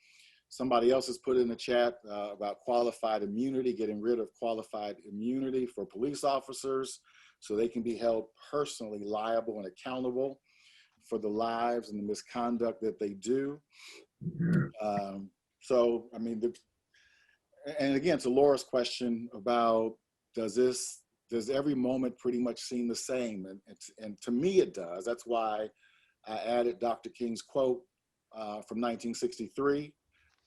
Somebody else has put in the chat about qualified immunity, getting rid of qualified immunity for police officers so they can be held personally liable and accountable for the lives and the misconduct that they do. So, I mean, and again, to Laura's question about does every moment pretty much seem the same? And to me, it does. That's why I added Dr. King's quote from 1963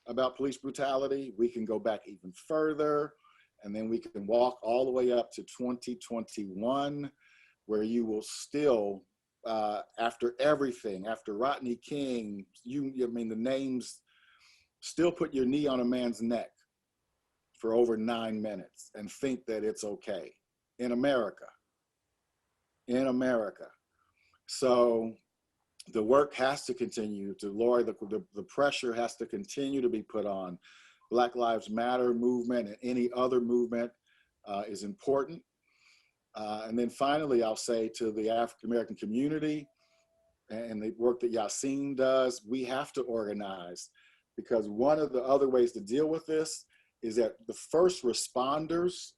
about police brutality. We can go back even further, and then we can walk all the way up to 2021, where you will still, after everything, after Rodney King, I mean, the names, still put your knee on a man's neck for over 9 minutes and think that it's okay in America. In America. So the work has to continue. To Laura, the pressure has to continue to be put on. Black Lives Matter movement and any other movement is important. And then finally, I'll say to the African-American community and the work that Yassine does, we have to organize, because one of the other ways to deal with this is that the first responders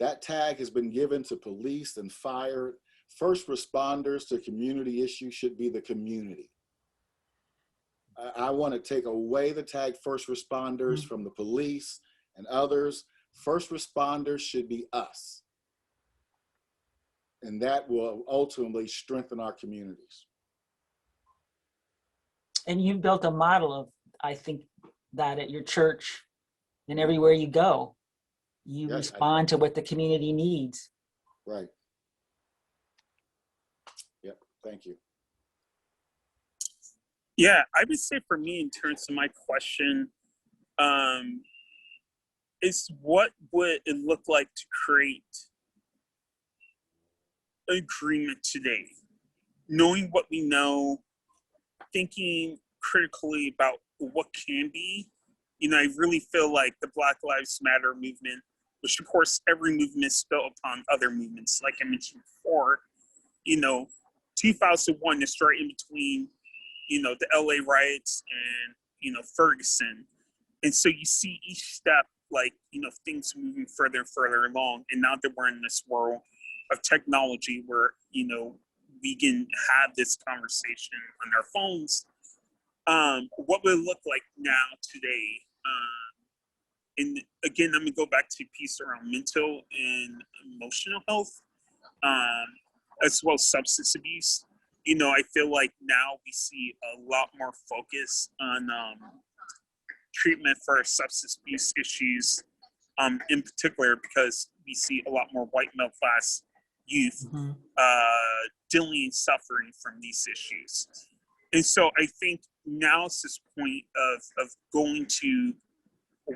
That tag has been given to police and fire. First responders to community issues should be the community. I want to take away the tag first responders from the police and others. First responders should be us. And that will ultimately strengthen our communities. And you've built a model of, I think, that at your church and everywhere you go. You respond to what the community needs. Right. Yep. Thank you. Yeah, I would say for me, in terms of my question, is what would it look like to create agreement today? Knowing what we know, thinking critically about what can be. You know, I really feel like the Black Lives Matter movement, which of course every movement is built upon other movements, like I mentioned before, you know, 2001 is right in between, you know, the LA riots and, you know, Ferguson. And so you see each step, like, you know, things moving further and further along. And now that we're in this world of technology where, you know, we can have this conversation on our phones, what would it look like now today? And again, I'm gonna go back to a piece around mental and emotional health, as well as substance abuse. You know, I feel like now we see a lot more focus on treatment for substance abuse issues, in particular because we see a lot more white middle class youth dealing and suffering from these issues. And so I think now it's this point of going to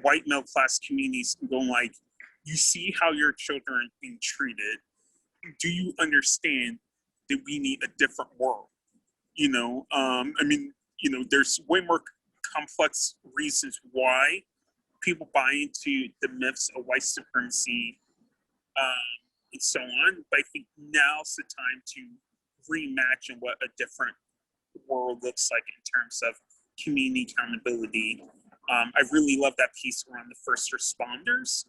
white middle class communities and going like, you see how your children are being treated. Do you understand that we need a different world? You know, I mean, you know, there's way more complex reasons why people buy into the myths of white supremacy and so on. But I think now's the time to reimagine what a different world looks like in terms of community accountability. I really love that piece around the first responders.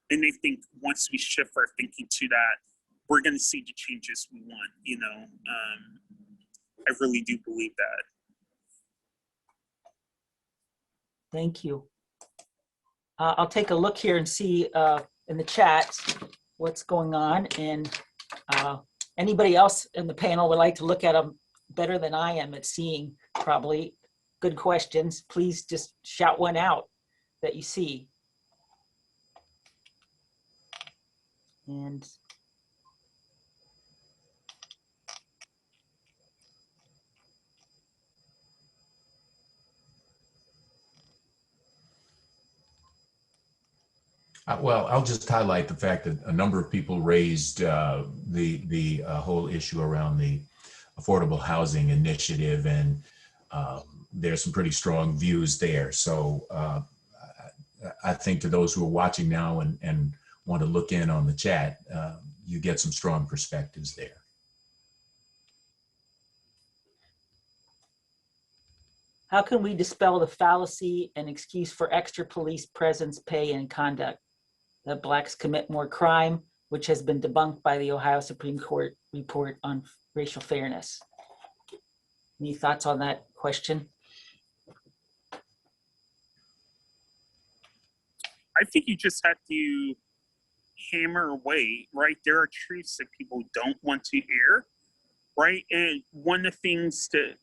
And I think once we shift our thinking to that, we're going to see the changes we want, you know. I really do believe that. Thank you. I'll take a look here and see in the chat what's going on. And anybody else in the panel would like to look at them better than I am at seeing probably good questions. Please just shout one out that you see. And well, I'll just highlight the fact that a number of people raised the whole issue around the affordable housing initiative, and there's some pretty strong views there. So I think to those who are watching now and want to look in on the chat, you get some strong perspectives there. how can we dispel the fallacy and excuse for extra police presence, pay, and conduct that Blacks commit more crime, which has been debunked by the Ohio Supreme Court report on racial fairness? Any thoughts on that question? I think you just have to hammer away, right? There are truths that people don't want to hear, right? And one of the things that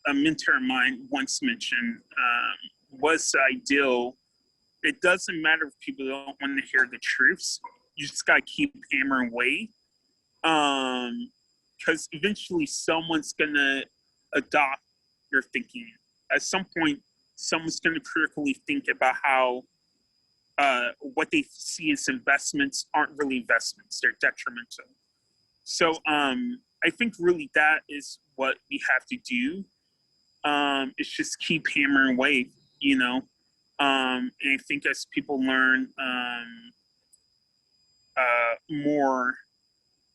a mentor of mine once mentioned was the ideal. It doesn't matter if people don't want to hear the truths. You just got to keep hammering away. Because eventually someone's going to adopt your thinking. At some point, someone's going to critically think about how what they see as investments aren't really investments. They're detrimental. So I think really that is what we have to do. It's just keep hammering away, you know. And I think as people learn more,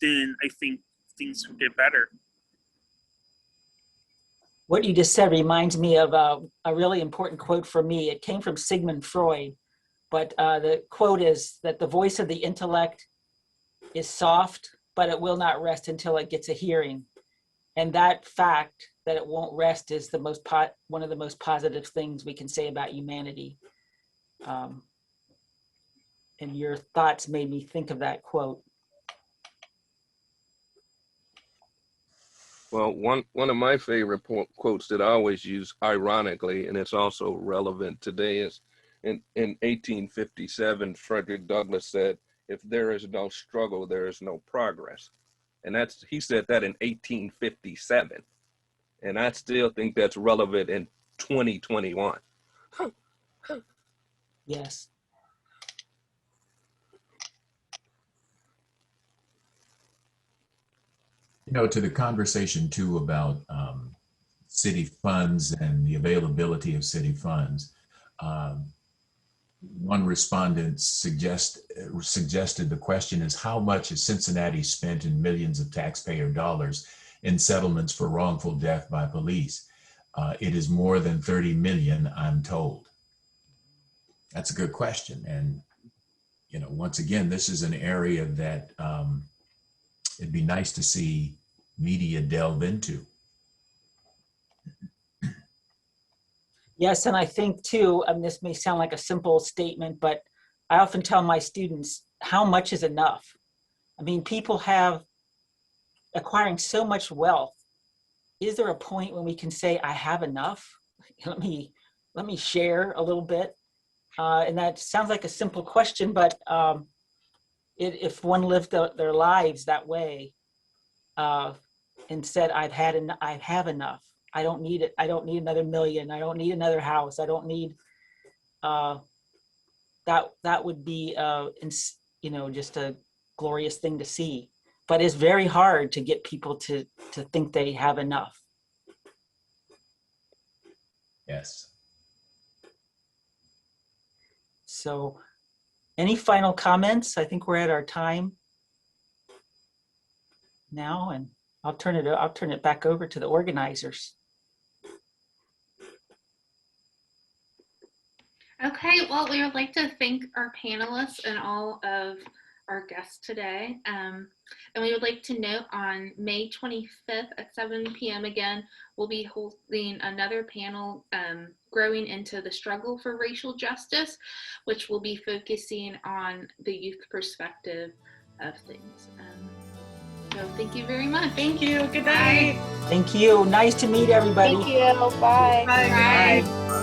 then I think things will get better. What you just said reminds me of a really important quote from me. It came from Sigmund Freud. But the quote is that the voice of the intellect is soft, but it will not rest until it gets a hearing. And that fact that it won't rest is the one of the most positive things we can say about humanity. And your thoughts made me think of that quote. Well, one of my favorite quotes that I always use, ironically, and it's also relevant today, is in 1857, Frederick Douglass said, "If there is no struggle, there is no progress." And he said that in 1857. And I still think that's relevant in 2021. Yes. You know, to the conversation too about city funds and the availability of city funds, one respondent suggested the question is, how much has Cincinnati spent in millions of taxpayer dollars in settlements for wrongful death by police? It is more than 30 million, I'm told. That's a good question. And, you know, once again, this is an area that it'd be nice to see media delve into. Yes, and I think too, this may sound like a simple statement, but I often tell my students, how much is enough? I mean, people have acquiring so much wealth. Is there a point when we can say, I have enough? Let me share a little bit. And that sounds like a simple question, but if one lived their lives that way and said, I have enough. I don't need it. I don't need another million. I don't need another house. I don't need that would be you know, just a glorious thing to see. But it's very hard to get people to think they have enough. Yes. So any final comments? I think we're at our time now, and I'll turn it back over to the organizers. Okay, well, we would like to thank our panelists and all of our guests today. And we would like to note on May 25th at 7 p.m. again, we'll be holding another panel, Growing into the Struggle for Racial Justice, which will be focusing on the youth perspective of things. So thank you very much. Thank you. Good night. Thank you. Nice to meet everybody. Thank you. Bye. Bye. Bye. Bye.